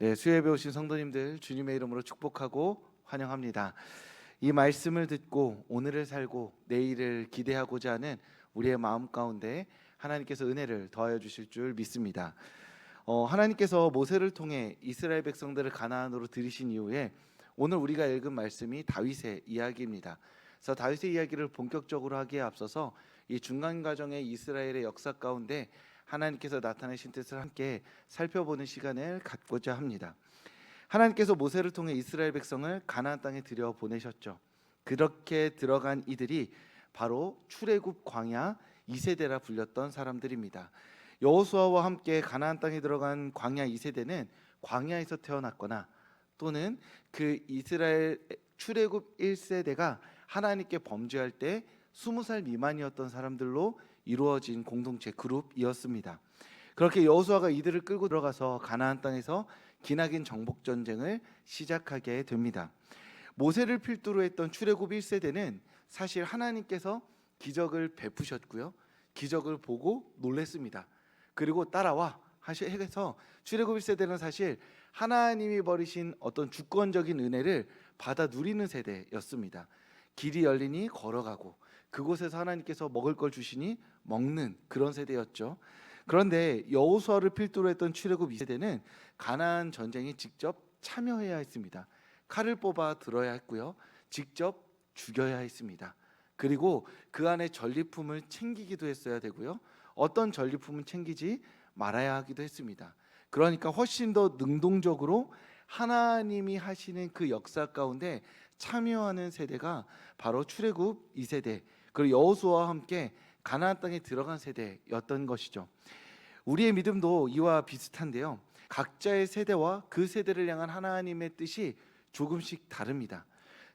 네, 수요예배 오신 성도님들 주님의 이름으로 축복하고 환영합니다. 이 말씀을 듣고 오늘을 살고 내일을 기대하고자 하는 우리의 마음 가운데 하나님께서 은혜를 더하여 주실 줄 믿습니다. 하나님께서 모세를 통해 이스라엘 백성들을 가나안으로 들이신 이후에 오늘 우리가 읽은 말씀이 다윗의 이야기입니다. 그래서 다윗의 이야기를 본격적으로 하기에 앞서서 이 중간 과정의 이스라엘의 역사 가운데 하나님께서 나타내신 뜻을 함께 살펴보는 시간을 갖고자 합니다. 하나님께서 모세를 통해 이스라엘 백성을 가나안 땅에 들여 보내셨죠. 그렇게 들어간 이들이 바로 출애굽 광야 2세대라 불렸던 사람들입니다. 여호수아와 함께 가나안 땅에 들어간 광야 2세대는 광야에서 태어났거나 또는 그 이스라엘 출애굽 1세대가 하나님께 범죄할 때 20살 미만이었던 사람들로 이루어진 공동체 그룹이었습니다. 그렇게 여호수아가 이들을 끌고 들어가서 가나안 땅에서 기나긴 정복 전쟁을 시작하게 됩니다. 모세를 필두로 했던 출애굽 1세대는 사실 하나님께서 기적을 베푸셨고요. 기적을 보고 놀랬습니다. 그리고 따라와 해서 출애굽 1세대는 사실 하나님이 버리신 어떤 주권적인 은혜를 받아 누리는 세대였습니다. 길이 열리니 걸어가고 그곳에서 하나님께서 먹을 걸 주시니 먹는 그런 세대였죠. 그런데 여호수아를 필두로 했던 출애굽 2세대는 가나안 전쟁에 직접 참여해야 했습니다. 칼을 뽑아 들어야 했고요. 직접 죽여야 했습니다. 그리고 그 안에 전리품을 챙기기도 했어야 되고요. 어떤 전리품은 챙기지 말아야 하기도 했습니다. 그러니까 훨씬 더 능동적으로 하나님이 하시는 그 역사 가운데 참여하는 세대가 바로 출애굽 2세대 그리고 여호수아와 함께 가나안 땅에 들어간 세대였던 것이죠. 우리의 믿음도 이와 비슷한데요. 각자의 세대와 그 세대를 향한 하나님의 뜻이 조금씩 다릅니다.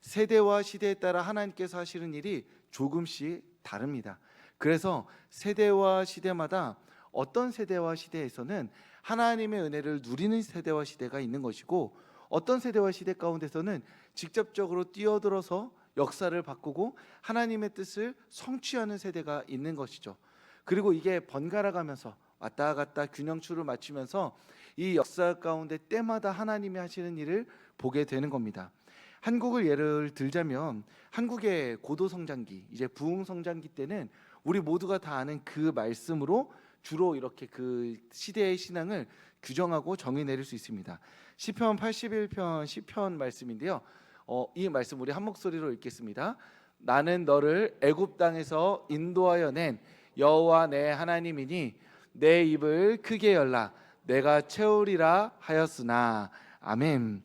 세대와 시대에 따라 하나님께서 하시는 일이 조금씩 다릅니다. 그래서 세대와 시대마다 어떤 세대와 시대에서는 하나님의 은혜를 누리는 세대와 시대가 있는 것이고 어떤 세대와 시대 가운데서는 직접적으로 뛰어들어서 역사를 바꾸고 하나님의 뜻을 성취하는 세대가 있는 것이죠. 그리고 이게 번갈아 가면서 왔다 갔다 균형추를 맞추면서 이 역사 가운데 때마다 하나님이 하시는 일을 보게 되는 겁니다. 한국을 예를 들자면 한국의 고도 성장기, 이제 부흥 성장기 때는 우리 모두가 다 아는 그 말씀으로 주로 이렇게 그 시대의 신앙을 규정하고 정의 내릴 수 있습니다. 시편 81편 시편 말씀인데요. 이 말씀 우리 한 목소리로 읽겠습니다. 나는 너를 애굽 땅에서 인도하여 낸 여호와 내 하나님이니 내 입을 크게 열라 내가 채우리라 하였으나. 아멘.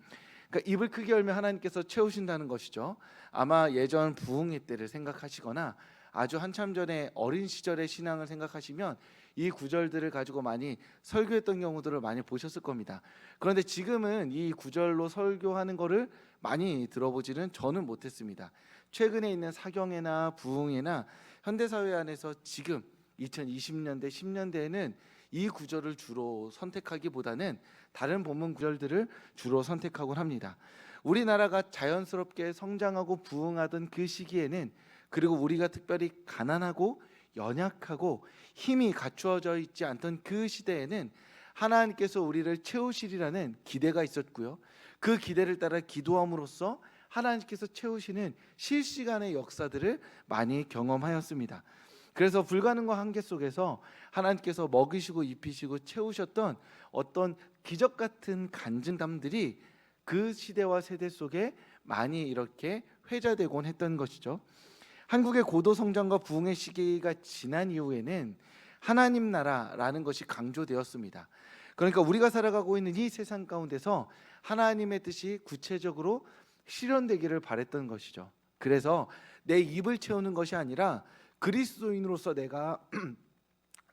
그러니까 입을 크게 열면 하나님께서 채우신다는 것이죠. 아마 예전 부흥회 때를 생각하시거나 아주 한참 전에 어린 시절의 신앙을 생각하시면 이 구절들을 가지고 많이 설교했던 경우들을 많이 보셨을 겁니다. 그런데 지금은 이 구절로 설교하는 거를 많이 들어보지는 저는 못했습니다. 최근에 있는 사경회나 부흥회나 현대사회 안에서 지금 2020년대 10년대에는 이 구절을 주로 선택하기보다는 다른 본문 구절들을 주로 선택하곤 합니다. 우리나라가 자연스럽게 성장하고 부흥하던 그 시기에는 그리고 우리가 특별히 가난하고 연약하고 힘이 갖추어져 있지 않던 그 시대에는 하나님께서 우리를 채우시리라는 기대가 있었고요. 그 기대를 따라 기도함으로써 하나님께서 채우시는 실시간의 역사들을 많이 경험하였습니다. 그래서 불가능과 한계 속에서 하나님께서 먹이시고 입히시고 채우셨던 어떤 기적 같은 간증담들이 그 시대와 세대 속에 많이 이렇게 회자되곤 했던 것이죠. 한국의 고도 성장과 부흥의 시기가 지난 이후에는 하나님 나라라는 것이 강조되었습니다. 그러니까 우리가 살아가고 있는 이 세상 가운데서 하나님의 뜻이 구체적으로 실현되기를 바랬던 것이죠. 그래서 내 입을 채우는 것이 아니라 그리스도인으로서 내가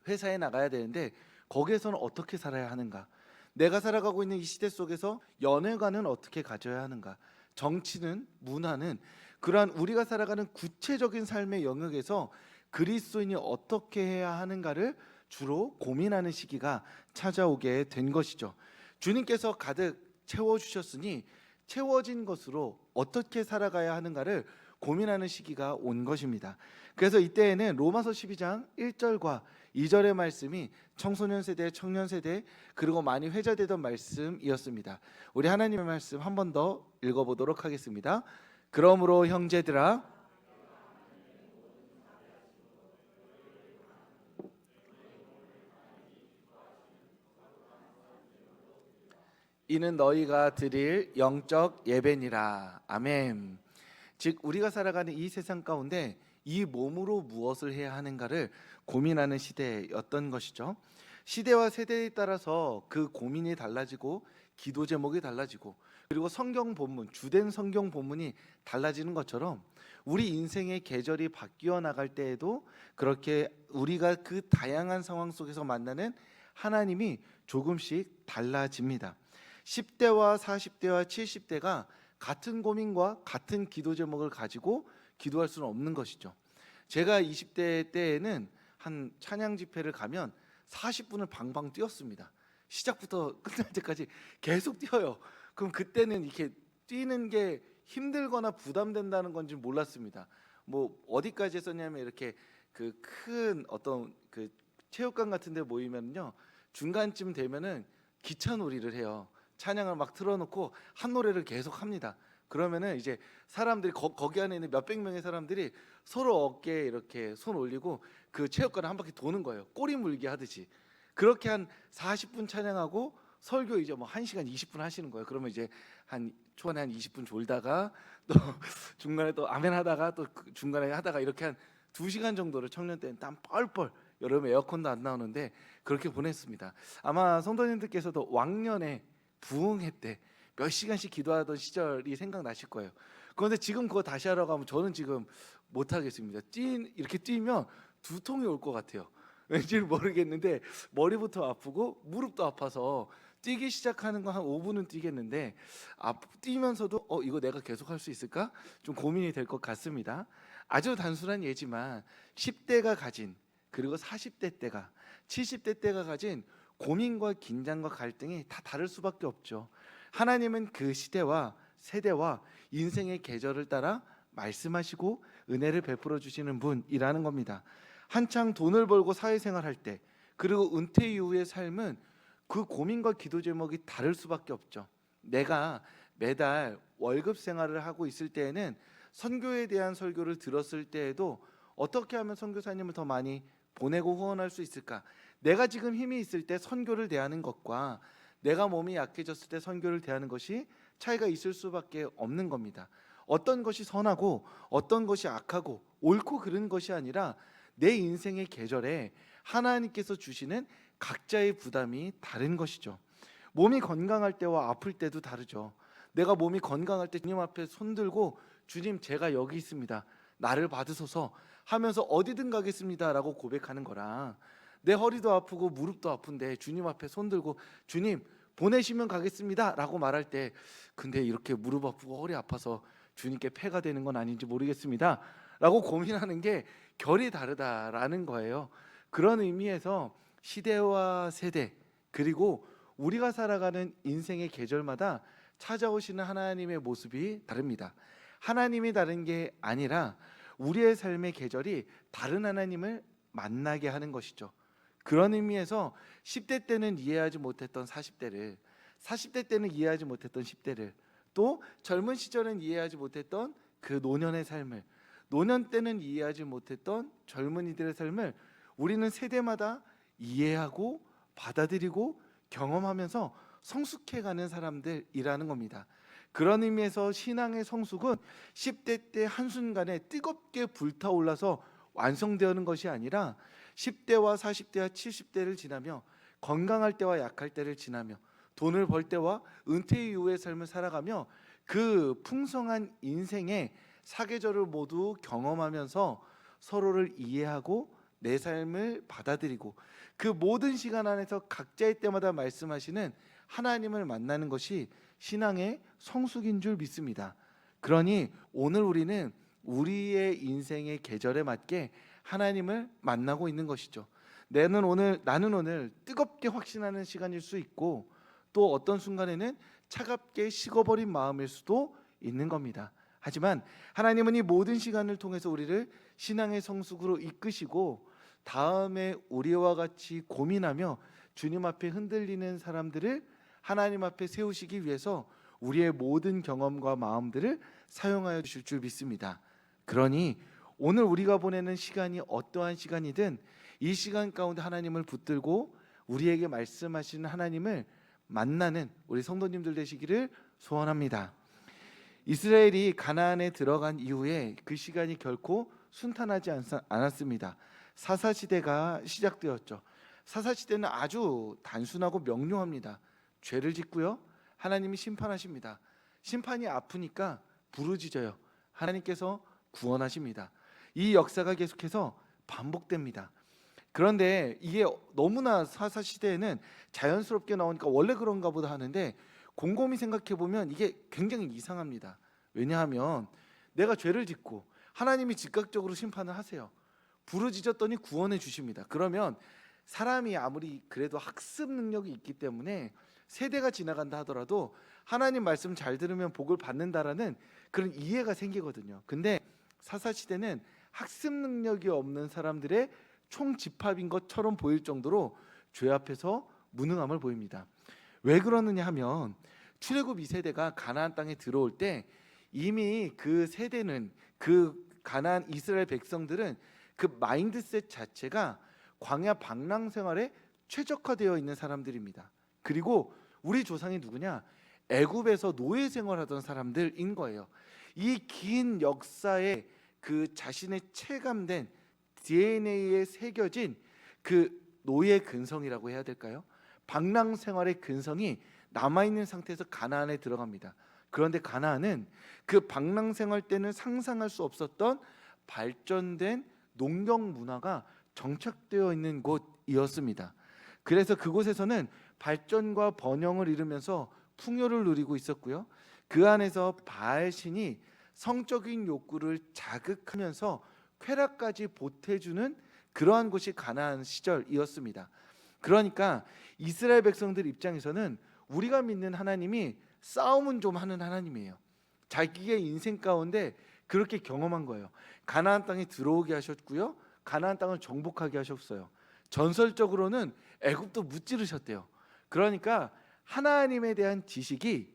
회사에 나가야 되는데 거기에서는 어떻게 살아야 하는가? 내가 살아가고 있는 이 시대 속에서 연애관은 어떻게 가져야 하는가? 정치는, 문화는 그러한 우리가 살아가는 구체적인 삶의 영역에서 그리스도인이 어떻게 해야 하는가를 주로 고민하는 시기가 찾아오게 된 것이죠. 주님께서 가득 채워주셨으니 채워진 것으로 어떻게 살아가야 하는가를 고민하는 시기가 온 것입니다. 그래서 이때에는 로마서 12장 1절과 2절의 말씀이 청소년 세대, 청년 세대 그리고 많이 회자되던 말씀이었습니다. 우리 하나님의 말씀 한 번 더 읽어보도록 하겠습니다. 그러므로 형제들아 이는 너희가 드릴 영적 예배니라. 아멘. 즉 우리가 살아가는 이 세상 가운데 이 몸으로 무엇을 해야 하는가를 고민하는 시대였던 것이죠. 시대와 세대에 따라서 그 고민이 달라지고 기도 제목이 달라지고 그리고 성경 본문, 주된 성경 본문이 달라지는 것처럼 우리 인생의 계절이 바뀌어 나갈 때에도 그렇게 우리가 그 다양한 상황 속에서 만나는 하나님이 조금씩 달라집니다. 10대와 40대와 70대가 같은 고민과 같은 기도 제목을 가지고 기도할 수는 없는 것이죠. 제가 20대 때에는 한 찬양 집회를 가면 40분을 방방 뛰었습니다. 시작부터 끝날 때까지 계속 뛰어요. 그럼 그때는 이렇게 뛰는 게 힘들거나 부담된다는 건지 몰랐습니다. 뭐 어디까지 했었냐면 이렇게 그 큰 어떤 그 체육관 같은 데 모이면요, 중간쯤 되면은 기차놀이를 해요. 찬양을 막 틀어놓고 한 노래를 계속 합니다. 그러면은 이제 사람들이 거기 안에 있는 몇백 명의 사람들이 서로 어깨에 이렇게 손 올리고 그 체육관을 한 바퀴 도는 거예요. 꼬리 물기 하듯이. 그렇게 한 40분 찬양하고 설교 이제 뭐 1시간 20분 하시는 거예요. 그러면 이제 한 초반에 한 20분 졸다가 또 중간에 또 아멘 하다가 또 중간에 하다가 이렇게 한 2시간 정도를 청년 때는 땀 뻘뻘, 여름에 에어컨도 안 나오는데 그렇게 보냈습니다. 아마 성도님들께서도 왕년에 부흥회 때 몇 시간씩 기도하던 시절이 생각나실 거예요. 그런데 지금 그거 다시 하라고 하면 저는 지금 못 하겠습니다. 이렇게 뛰면 두통이 올 것 같아요. 왠지 모르겠는데 머리부터 아프고 무릎도 아파서 뛰기 시작하는 거 한 5분은 뛰겠는데 뛰면서도 이거 내가 계속 할 수 있을까? 좀 고민이 될 것 같습니다. 아주 단순한 예지만 10대가 가진 그리고 40대 때가 70대 때가 가진 고민과 긴장과 갈등이 다 다를 수밖에 없죠. 하나님은 그 시대와 세대와 인생의 계절을 따라 말씀하시고 은혜를 베풀어 주시는 분이라는 겁니다. 한창 돈을 벌고 사회생활할 때 그리고 은퇴 이후의 삶은 그 고민과 기도 제목이 다를 수밖에 없죠. 내가 매달 월급 생활을 하고 있을 때에는 선교에 대한 설교를 들었을 때에도 어떻게 하면 선교사님을 더 많이 보내고 후원할 수 있을까? 내가 지금 힘이 있을 때 선교를 대하는 것과 내가 몸이 약해졌을 때 선교를 대하는 것이 차이가 있을 수밖에 없는 겁니다. 어떤 것이 선하고 어떤 것이 악하고 옳고 그른 것이 아니라 내 인생의 계절에 하나님께서 주시는 각자의 부담이 다른 것이죠. 몸이 건강할 때와 아플 때도 다르죠. 내가 몸이 건강할 때 주님 앞에 손들고 주님 제가 여기 있습니다. 나를 받으소서 하면서 어디든 가겠습니다 라고 고백하는 거랑 내 허리도 아프고 무릎도 아픈데 주님 앞에 손들고 주님 보내시면 가겠습니다 라고 말할 때 근데 이렇게 무릎 아프고 허리 아파서 주님께 폐가 되는 건 아닌지 모르겠습니다 라고 고민하는 게 결이 다르다라는 거예요. 그런 의미에서 시대와 세대 그리고 우리가 살아가는 인생의 계절마다 찾아오시는 하나님의 모습이 다릅니다. 하나님이 다른 게 아니라 우리의 삶의 계절이 다른 하나님을 만나게 하는 것이죠. 그런 의미에서 10대 때는 이해하지 못했던 40대를 40대 때는 이해하지 못했던 10대를 또 젊은 시절은 이해하지 못했던 그 노년의 삶을 노년 때는 이해하지 못했던 젊은이들의 삶을 우리는 세대마다 이해하고 받아들이고 경험하면서 성숙해가는 사람들이라는 겁니다. 그런 의미에서 신앙의 성숙은 10대 때 한순간에 뜨겁게 불타올라서 완성되는 것이 아니라 10대와 40대와 70대를 지나며 건강할 때와 약할 때를 지나며 돈을 벌 때와 은퇴 이후의 삶을 살아가며 그 풍성한 인생의 사계절을 모두 경험하면서 서로를 이해하고 내 삶을 받아들이고 그 모든 시간 안에서 각자의 때마다 말씀하시는 하나님을 만나는 것이 신앙의 성숙인 줄 믿습니다. 그러니 오늘 우리는 우리의 인생의 계절에 맞게 하나님을 만나고 있는 것이죠. 나는 오늘 뜨겁게 확신하는 시간일 수 있고 또 어떤 순간에는 차갑게 식어버린 마음일 수도 있는 겁니다. 하지만 하나님은 이 모든 시간을 통해서 우리를 신앙의 성숙으로 이끄시고 다음에 우리와 같이 고민하며 주님 앞에 흔들리는 사람들을 하나님 앞에 세우시기 위해서 우리의 모든 경험과 마음들을 사용하여 주실 줄 믿습니다. 그러니 오늘 우리가 보내는 시간이 어떠한 시간이든 이 시간 가운데 하나님을 붙들고 우리에게 말씀하시는 하나님을 만나는 우리 성도님들 되시기를 소원합니다. 이스라엘이 가나안에 들어간 이후에 그 시간이 결코 순탄하지 않았습니다. 사사시대가 시작되었죠. 사사시대는 아주 단순하고 명료합니다. 죄를 짓고요, 하나님이 심판하십니다. 심판이 아프니까 부르짖어요. 하나님께서 구원하십니다. 이 역사가 계속해서 반복됩니다. 그런데 이게 너무나 사사시대에는 자연스럽게 나오니까 원래 그런가 보다 하는데, 곰곰이 생각해 보면 이게 굉장히 이상합니다. 왜냐하면 내가 죄를 짓고 하나님이 즉각적으로 심판을 하세요. 부르짖었더니 구원해 주십니다. 그러면 사람이 아무리 그래도 학습 능력이 있기 때문에 세대가 지나간다 하더라도 하나님 말씀 잘 들으면 복을 받는다라는 그런 이해가 생기거든요. 근데 사사시대는 학습 능력이 없는 사람들의 총집합인 것처럼 보일 정도로 죄 앞에서 무능함을 보입니다. 왜 그러느냐 하면 출애굽 2세대가 가나안 땅에 들어올 때 이미 그 세대는, 그 가나안 이스라엘 백성들은 그 마인드셋 자체가 광야 방랑 생활에 최적화되어 있는 사람들입니다. 그리고 우리 조상이 누구냐? 애굽에서 노예 생활하던 사람들인 거예요. 이 긴 역사에 그 자신의 체감된 DNA에 새겨진 그 노예 근성이라고 해야 될까요? 방랑 생활의 근성이 남아있는 상태에서 가나안에 들어갑니다. 그런데 가나안은 그 방랑 생활 때는 상상할 수 없었던 발전된 농경 문화가 정착되어 있는 곳이었습니다. 그래서 그곳에서는 발전과 번영을 이루면서 풍요를 누리고 있었고요, 그 안에서 바알신이 성적인 욕구를 자극하면서 쾌락까지 보태주는 그러한 곳이 가나안 시절이었습니다. 그러니까 이스라엘 백성들 입장에서는 우리가 믿는 하나님이 싸움은 좀 하는 하나님이에요. 자기의 인생 가운데 그렇게 경험한 거예요. 가나안 땅에 들어오게 하셨고요, 가나안 땅을 정복하게 하셨어요. 전설적으로는 애굽도 무찌르셨대요. 그러니까 하나님에 대한 지식이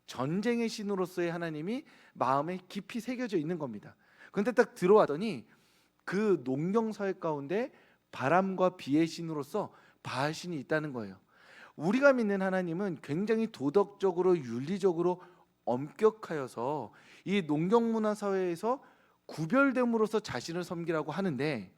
전쟁의 신으로서의 하나님이 마음에 깊이 새겨져 있는 겁니다. 그런데 딱 들어왔더니 그 농경사회 가운데 바람과 비의 신으로서 바알신이 있다는 거예요. 우리가 믿는 하나님은 굉장히 도덕적으로 윤리적으로 엄격하여서 이 농경문화 사회에서 구별됨으로써 자신을 섬기라고 하는데,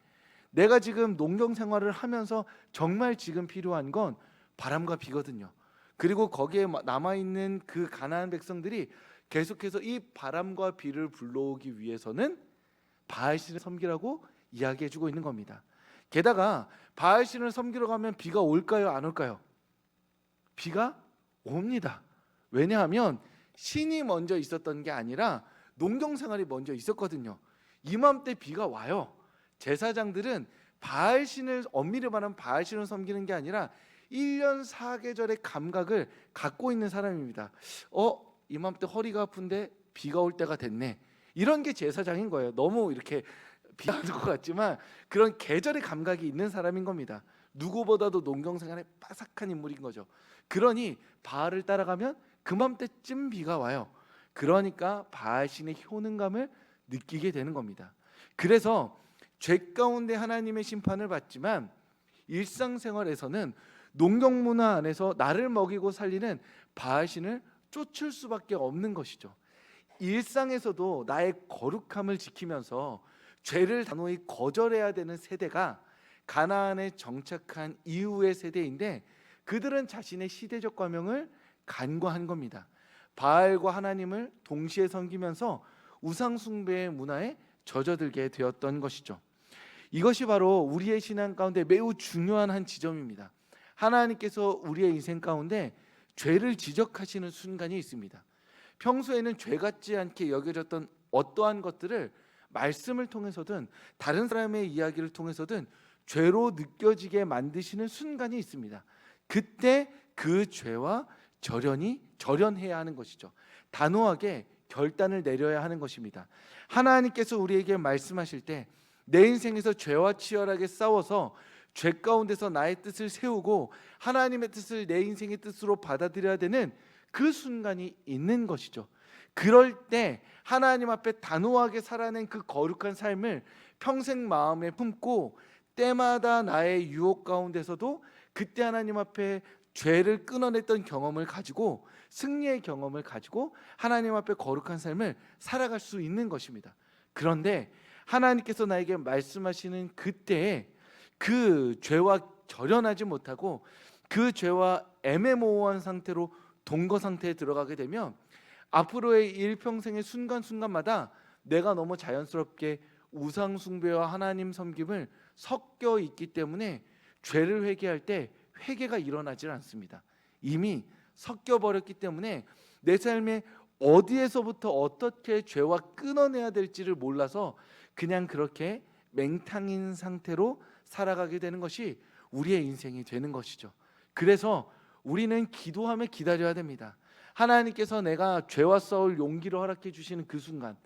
내가 지금 농경 생활을 하면서 정말 지금 필요한 건 바람과 비거든요. 그리고 거기에 남아있는 그 가나안 백성들이 계속해서 이 바람과 비를 불러오기 위해서는 바알신을 섬기라고 이야기해주고 있는 겁니다. 게다가 바알신을 섬기러 가면 비가 올까요, 안 올까요? 비가 옵니다. 왜냐하면 신이 먼저 있었던 게 아니라 농경생활이 먼저 있었거든요. 이맘때 비가 와요. 제사장들은 바알신을, 엄밀히 말하면 바알신을 섬기는 게 아니라 1년 4계절의 감각을 갖고 있는 사람입니다. 이맘때 허리가 아픈데 비가 올 때가 됐네. 이런 게 제사장인 거예요. 너무 이렇게 비하는 것 같지만 그런 계절의 감각이 있는 사람인 겁니다. 누구보다도 농경생활에 빠삭한 인물인 거죠. 그러니 바알을 따라가면 그맘때쯤 비가 와요. 그러니까 바알신의 효능감을 느끼게 되는 겁니다. 그래서 죄 가운데 하나님의 심판을 받지만 일상생활에서는 농경문화 안에서 나를 먹이고 살리는 바알신을 쫓을 수밖에 없는 것이죠. 일상에서도 나의 거룩함을 지키면서 죄를 단호히 거절해야 되는 세대가 가나안에 정착한 이후의 세대인데, 그들은 자신의 시대적 과명을 간과한 겁니다. 바알과 하나님을 동시에 섬기면서 우상 숭배의 문화에 젖어들게 되었던 것이죠. 이것이 바로 우리의 신앙 가운데 매우 중요한 한 지점입니다. 하나님께서 우리의 인생 가운데 죄를 지적하시는 순간이 있습니다. 평소에는 죄 같지 않게 여겨졌던 어떠한 것들을 말씀을 통해서든 다른 사람의 이야기를 통해서든 죄로 느껴지게 만드시는 순간이 있습니다. 그때 그 죄와 절연해야 하는 것이죠. 단호하게 결단을 내려야 하는 것입니다. 하나님께서 우리에게 말씀하실 때 내 인생에서 죄와 치열하게 싸워서 죄 가운데서 나의 뜻을 세우고 하나님의 뜻을 내 인생의 뜻으로 받아들여야 되는 그 순간이 있는 것이죠. 그럴 때 하나님 앞에 단호하게 살아낸 그 거룩한 삶을 평생 마음에 품고 때마다 나의 유혹 가운데서도 그때 하나님 앞에 죄를 끊어냈던 경험을 가지고 승리의 경험을 가지고 하나님 앞에 거룩한 삶을 살아갈 수 있는 것입니다. 그런데 하나님께서 나에게 말씀하시는 그때에 그 죄와 절연하지 못하고 그 죄와 애매모호한 상태로 동거 상태에 들어가게 되면 앞으로의 일평생의 순간순간마다 내가 너무 자연스럽게 우상 숭배와 하나님 섬김을 섞여 있기 때문에 죄를 회개할 때 회개가 일어나질 않습니다. 이미 섞여 버렸기 때문에 내 삶에 어디에서부터 어떻게 죄와 끊어내야 될지를 몰라서 그냥 그렇게 맹탕인 상태로 살아가게 되는 것이 우리의 인생이 되는 것이죠. 그래서 우리는 기도하며 기다려야 됩니다. 하나님께서 내가 죄와 싸울 용기를 허락해 주시는 그 순간,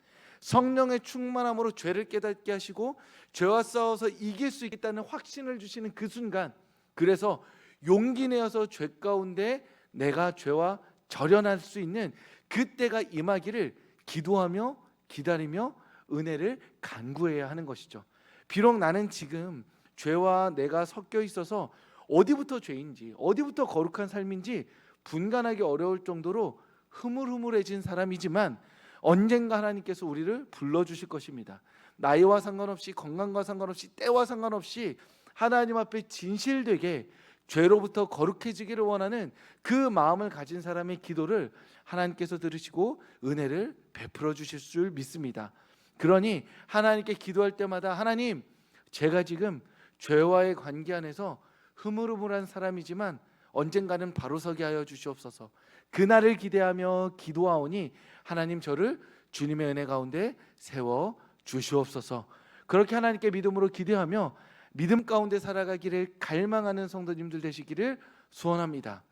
성령의 충만함으로 죄를 깨닫게 하시고 죄와 싸워서 이길 수 있겠다는 확신을 주시는 그 순간, 그래서 용기 내어서 죄 가운데 내가 죄와 절연할 수 있는 그때가 임하기를 기도하며 기다리며 은혜를 간구해야 하는 것이죠. 비록 나는 지금 죄와 내가 섞여 있어서 어디부터 죄인지 어디부터 거룩한 삶인지 분간하기 어려울 정도로 흐물흐물해진 사람이지만 언젠가 하나님께서 우리를 불러주실 것입니다. 나이와 상관없이 건강과 상관없이 때와 상관없이 하나님 앞에 진실되게 죄로부터 거룩해지기를 원하는 그 마음을 가진 사람의 기도를 하나님께서 들으시고 은혜를 베풀어 주실 줄 믿습니다. 그러니 하나님께 기도할 때마다 하나님, 제가 지금 죄와의 관계 안에서 흐물흐물한 사람이지만 언젠가는 바로 서게 하여 주시옵소서. 그날을 기대하며 기도하오니 하나님 저를 주님의 은혜 가운데 세워 주시옵소서. 그렇게 하나님께 믿음으로 기대하며 믿음 가운데 살아가기를 갈망하는 성도님들 되시기를 소원합니다.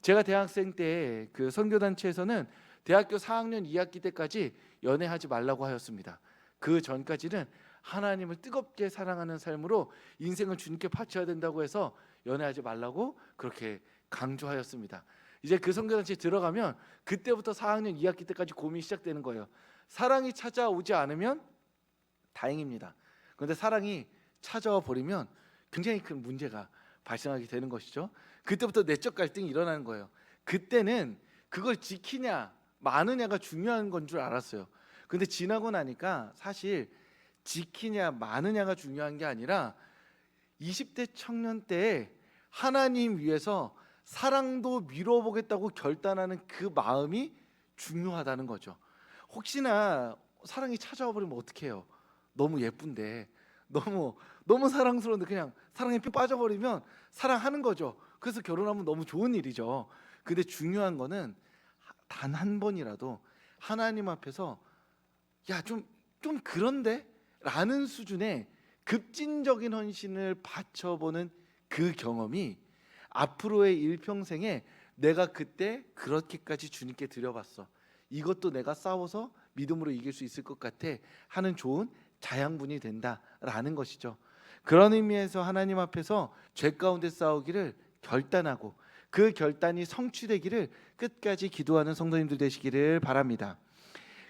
제가 대학생 때 그 선교단체에서는 대학교 4학년 2학기 때까지 연애하지 말라고 하였습니다. 그 전까지는 하나님을 뜨겁게 사랑하는 삶으로 인생을 주님께 바쳐야 된다고 해서 연애하지 말라고 그렇게 강조하였습니다. 이제 그 선교단체에 들어가면 그때부터 4학년 2학기 때까지 고민이 시작되는 거예요. 사랑이 찾아오지 않으면 다행입니다. 그런데 사랑이 찾아와 버리면 굉장히 큰 문제가 발생하게 되는 것이죠. 그때부터 내적 갈등이 일어나는 거예요. 그때는 그걸 지키냐 마느냐가 중요한 건 줄 알았어요. 근데 지나고 나니까 사실 지키냐 마느냐가 중요한 게 아니라 20대 청년 때에 하나님 위해서 사랑도 미뤄보겠다고 결단하는 그 마음이 중요하다는 거죠. 혹시나 사랑이 찾아와 버리면 어떡해요? 너무 예쁜데 너무 사랑스러운데 그냥 사랑에 ぴ 빠져버리면 사랑하는 거죠. 그래서 결혼하면 너무 좋은 일이죠. 근데 중요한 거는 단 한 번이라도 하나님 앞에서 야, 좀 그런데? 라는 수준의 급진적인 헌신을 바쳐보는 그 경험이 앞으로의 일평생에 내가 그때 그렇게까지 주님께 드려봤어, 이것도 내가 싸워서 믿음으로 이길 수 있을 것 같아 하는 좋은 자양분이 된다라는 것이죠. 그런 의미에서 하나님 앞에서 죄 가운데 싸우기를 결단하고 그 결단이 성취되기를 끝까지 기도하는 성도님들 되시기를 바랍니다.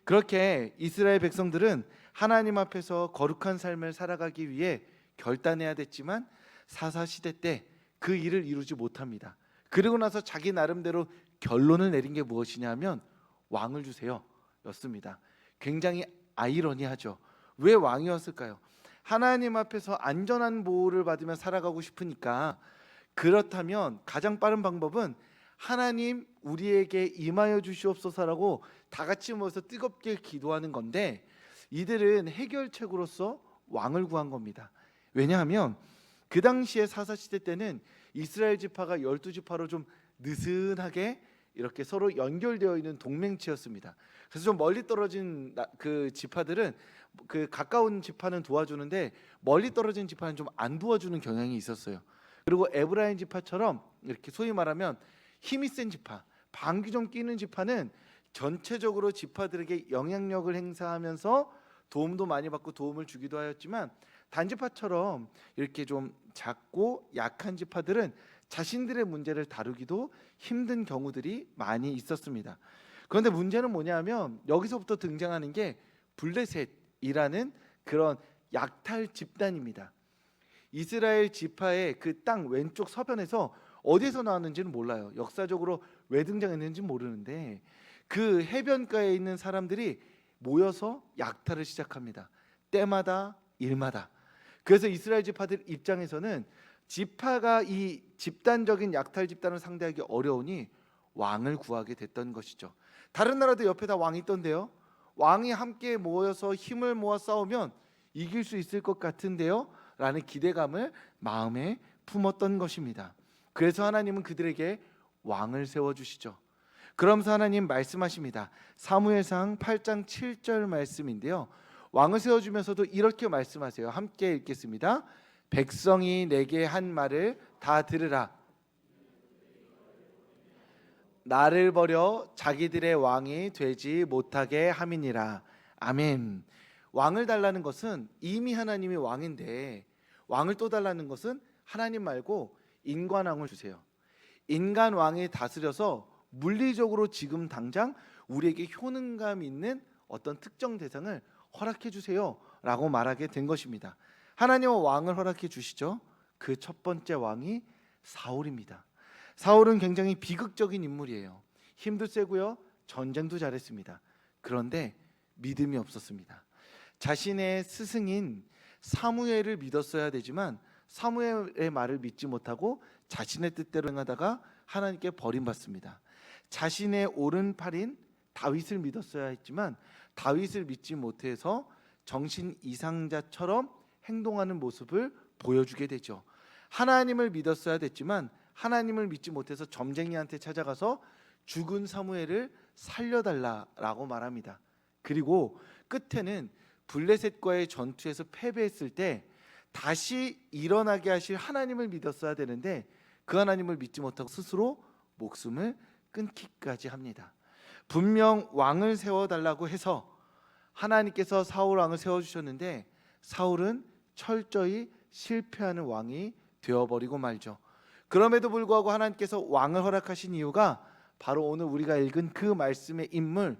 그렇게 이스라엘 백성들은 하나님 앞에서 거룩한 삶을 살아가기 위해 결단해야 됐지만 사사시대 때 그 일을 이루지 못합니다. 그리고 나서 자기 나름대로 결론을 내린 게 무엇이냐면 왕을 주세요 였습니다. 굉장히 아이러니하죠. 왜 왕이었을까요? 하나님 앞에서 안전한 보호를 받으며 살아가고 싶으니까. 그렇다면 가장 빠른 방법은 하나님 우리에게 임하여 주시옵소서라고 다 같이 모여서 뜨겁게 기도하는 건데, 이들은 해결책으로서 왕을 구한 겁니다. 왜냐하면 그 당시에 사사시대 때는 이스라엘 지파가 12지파로 좀 느슨하게 이렇게 서로 연결되어 있는 동맹체였습니다. 그래서 좀 멀리 떨어진 그 지파들은 그 가까운 지파는 도와주는데 멀리 떨어진 지파는 좀 안 도와주는 경향이 있었어요. 그리고 에브라임 지파처럼 이렇게 소위 말하면 힘이 센 지파, 방귀 좀 끼는 지파는 전체적으로 지파들에게 영향력을 행사하면서 도움도 많이 받고 도움을 주기도 하였지만 단지파처럼 이렇게 좀 작고 약한 지파들은 자신들의 문제를 다루기도 힘든 경우들이 많이 있었습니다. 그런데 문제는 뭐냐면 여기서부터 등장하는 게 블레셋이라는 그런 약탈 집단입니다. 이스라엘 지파의 그 땅 왼쪽 서편에서 어디서 나왔는지는 몰라요. 역사적으로 왜 등장했는지 모르는데 그 해변가에 있는 사람들이 모여서 약탈을 시작합니다. 때마다 일마다. 그래서 이스라엘 지파들 입장에서는 지파가 이 집단적인 약탈 집단을 상대하기 어려우니 왕을 구하게 됐던 것이죠. 다른 나라도 옆에 다 왕이 있던데요. 왕이 함께 모여서 힘을 모아 싸우면 이길 수 있을 것 같은데요 라는 기대감을 마음에 품었던 것입니다. 그래서 하나님은 그들에게 왕을 세워주시죠. 그러면서 하나님 말씀하십니다. 사무엘상 8장 7절 말씀인데요, 왕을 세워주면서도 이렇게 말씀하세요. 함께 읽겠습니다. 백성이 내게 한 말을 다 들으라. 나를 버려 자기들의 왕이 되지 못하게 함이니라. 아멘. 왕을 달라는 것은 이미 하나님이 왕인데 왕을 또 달라는 것은 하나님 말고 인간 왕을 주세요. 인간 왕이 다스려서 물리적으로 지금 당장 우리에게 효능감 있는 어떤 특정 대상을 허락해 주세요 라고 말하게 된 것입니다. 하나님은 왕을 허락해 주시죠. 그 첫 번째 왕이 사울입니다. 사울은 굉장히 비극적인 인물이에요. 힘도 세고요, 전쟁도 잘했습니다. 그런데 믿음이 없었습니다. 자신의 스승인 사무엘을 믿었어야 되지만 사무엘의 말을 믿지 못하고 자신의 뜻대로 행하다가 하나님께 버림받습니다. 자신의 오른팔인 다윗을 믿었어야 했지만 다윗을 믿지 못해서 정신 이상자처럼 행동하는 모습을 보여주게 되죠. 하나님을 믿었어야 됐지만 하나님을 믿지 못해서 점쟁이한테 찾아가서 죽은 사무엘을 살려달라라고 말합니다. 그리고 끝에는 블레셋과의 전투에서 패배했을 때 다시 일어나게 하실 하나님을 믿었어야 되는데 그 하나님을 믿지 못하고 스스로 목숨을 끊기까지 합니다. 분명 왕을 세워달라고 해서 하나님께서 사울 왕을 세워주셨는데 사울은 철저히 실패하는 왕이 되어버리고 말죠. 그럼에도 불구하고 하나님께서 왕을 허락하신 이유가 바로 오늘 우리가 읽은 그 말씀의 인물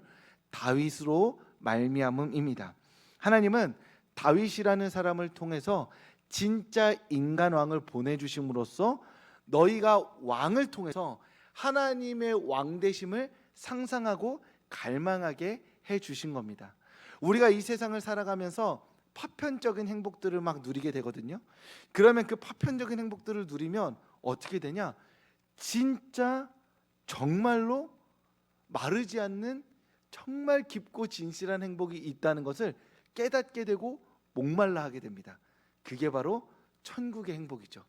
다윗으로 말미암음입니다. 하나님은 다윗이라는 사람을 통해서 진짜 인간 왕을 보내주심으로써 너희가 왕을 통해서 하나님의 왕되심을 상상하고 갈망하게 해주신 겁니다. 우리가 이 세상을 살아가면서 파편적인 행복들을 막 누리게 되거든요. 그러면 그 파편적인 행복들을 누리면 어떻게 되냐? 진짜 정말로 마르지 않는 정말 깊고 진실한 행복이 있다는 것을 깨닫게 되고 목말라 하게 됩니다. 그게 바로 천국의 행복이죠.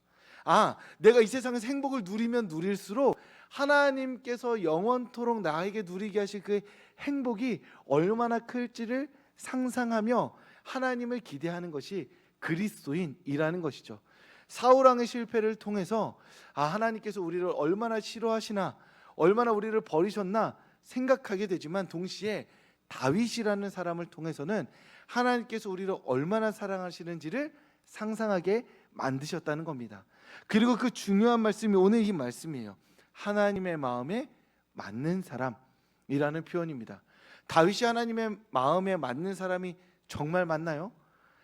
내가 이 세상에서 행복을 누리면 누릴수록 하나님께서 영원토록 나에게 누리게 하실 그 행복이 얼마나 클지를 상상하며 하나님을 기대하는 것이 그리스도인이라는 것이죠. 사울 왕의 실패를 통해서 하나님께서 우리를 얼마나 싫어하시나, 얼마나 우리를 버리셨나 생각하게 되지만 동시에 다윗이라는 사람을 통해서는 하나님께서 우리를 얼마나 사랑하시는지를 상상하게 만드셨다는 겁니다. 그리고 그 중요한 말씀이 오늘 이 말씀이에요. 하나님의 마음에 맞는 사람이라는 표현입니다. 다윗이 하나님의 마음에 맞는 사람이 정말 맞나요?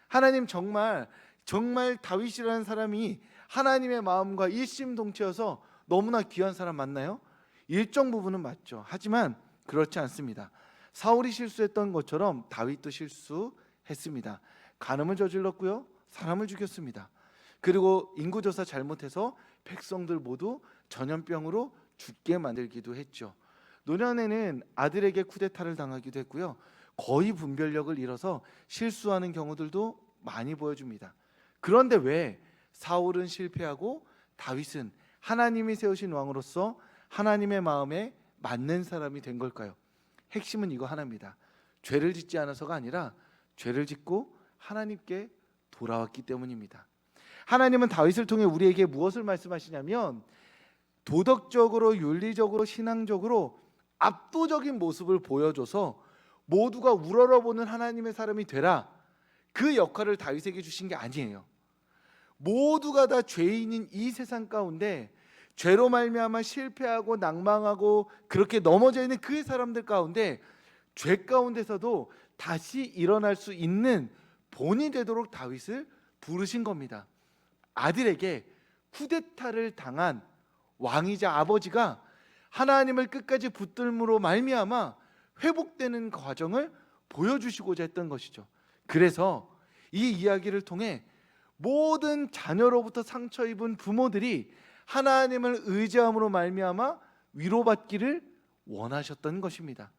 하나님 정말 다윗이라는 사람이 하나님의 마음과 일심동체여서 너무나 귀한 사람 맞나요? 일정 부분은 맞죠. 하지만 그렇지 않습니다. 사울이 실수했던 것처럼 다윗도 실수했습니다. 간음을 저질렀고요, 사람을 죽였습니다. 그리고 인구조사 잘못해서 백성들 모두 전염병으로 죽게 만들기도 했죠. 노년에는 아들에게 쿠데타를 당하기도 했고요, 거의 분별력을 잃어서 실수하는 경우들도 많이 보여줍니다. 그런데 왜 사울은 실패하고 다윗은 하나님이 세우신 왕으로서 하나님의 마음에 맞는 사람이 된 걸까요? 핵심은 이거 하나입니다. 죄를 짓지 않아서가 아니라 죄를 짓고 하나님께 돌아왔기 때문입니다. 하나님은 다윗을 통해 우리에게 무엇을 말씀하시냐면 도덕적으로, 윤리적으로, 신앙적으로 압도적인 모습을 보여줘서 모두가 우러러보는 하나님의 사람이 되라, 그 역할을 다윗에게 주신 게 아니에요. 모두가 다 죄인인 이 세상 가운데 죄로 말미암아 실패하고 낭망하고 그렇게 넘어져 있는 그 사람들 가운데 죄 가운데서도 다시 일어날 수 있는 본이 되도록 다윗을 부르신 겁니다. 아들에게 쿠데타를 당한 왕이자 아버지가 하나님을 끝까지 붙들므로 말미암아 회복되는 과정을 보여주시고자 했던 것이죠. 그래서 이 이야기를 통해 모든 자녀로부터 상처 입은 부모들이 하나님을 의지함으로 말미암아 위로받기를 원하셨던 것입니다.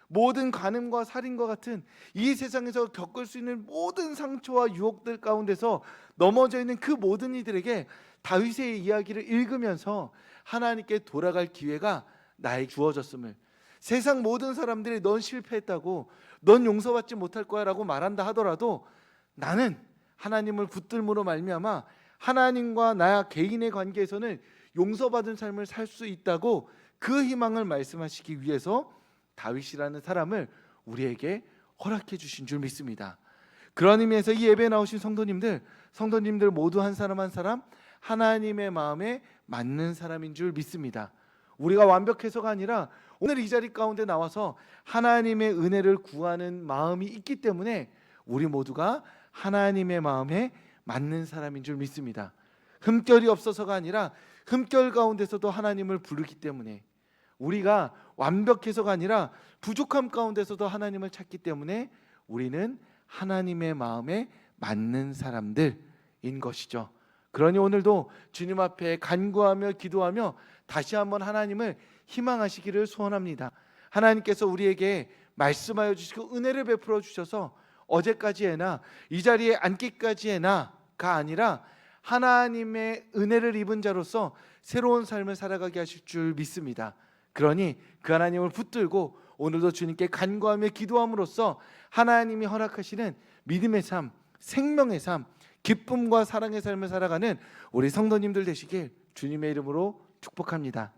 모든 간음과 살인과 같은 이 세상에서 겪을 수 있는 모든 상처와 유혹들 가운데서 넘어져 있는 그 모든 이들에게 다윗의 이야기를 읽으면서 하나님께 돌아갈 기회가 나에게 주어졌음을, 세상 모든 사람들이 넌 실패했다고, 넌 용서받지 못할 거야 라고 말한다 하더라도 나는 하나님을 붙들므로 말미암아 하나님과 나 개인의 관계에서는 용서받은 삶을 살 수 있다고 그 희망을 말씀하시기 위해서 다윗이라는 사람을 우리에게 허락해 주신 줄 믿습니다. 그런 의미에서 이 예배에 나오신 성도님들 모두 한 사람 한 사람 하나님의 마음에 맞는 사람인 줄 믿습니다. 우리가 완벽해서가 아니라 오늘 이 자리 가운데 나와서 하나님의 은혜를 구하는 마음이 있기 때문에 우리 모두가 하나님의 마음에 맞는 사람인 줄 믿습니다. 흠결이 없어서가 아니라 흠결 가운데서도 하나님을 부르기 때문에, 우리가 완벽해서가 아니라 부족함 가운데서도 하나님을 찾기 때문에 우리는 하나님의 마음에 맞는 사람들인 것이죠. 그러니 오늘도 주님 앞에 간구하며 기도하며 다시 한번 하나님을 희망하시기를 소원합니다. 하나님께서 우리에게 말씀하여 주시고 은혜를 베풀어 주셔서 어제까지에나 이 자리에 앉기까지에나가 아니라 하나님의 은혜를 입은 자로서 새로운 삶을 살아가게 하실 줄 믿습니다. 그러니 그 하나님을 붙들고 오늘도 주님께 간구하며 기도함으로써 하나님이 허락하시는 믿음의 삶, 생명의 삶, 기쁨과 사랑의 삶을 살아가는 우리 성도님들 되시길 주님의 이름으로 축복합니다.